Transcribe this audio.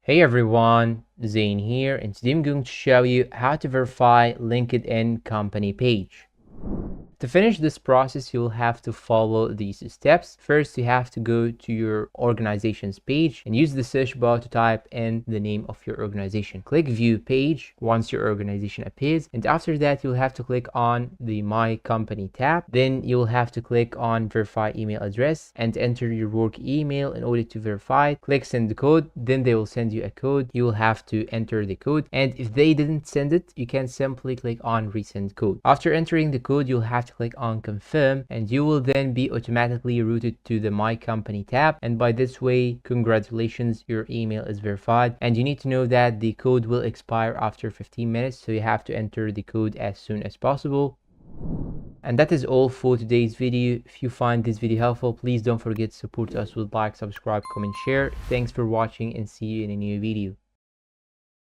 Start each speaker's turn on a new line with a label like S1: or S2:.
S1: Hey everyone, Zain here, and today I'm going to show you how to verify LinkedIn company page. To finish this process, you'll have to follow these steps. First, you have to go to your organization's page and use the search bar to type in the name of your organization. Click view page once your organization appears, and after that, you'll have to click on the My Company tab. Then you'll have to click on verify email address and enter your work email in order to verify. Click send the code, then they will send you a code. You will have to enter the code, and if they didn't send it, you can simply click on resend code. After entering the code, you'll have to click on confirm, and you will then be automatically routed to the My Company tab. And by this way, congratulations, your email is verified. And you need to know that the code will expire after 15 minutes, so you have to enter the code as soon as possible. And that is all for today's video. If you find this video helpful, please don't forget to support us with like, subscribe, comment, share. Thanks for watching, and see you in a new video.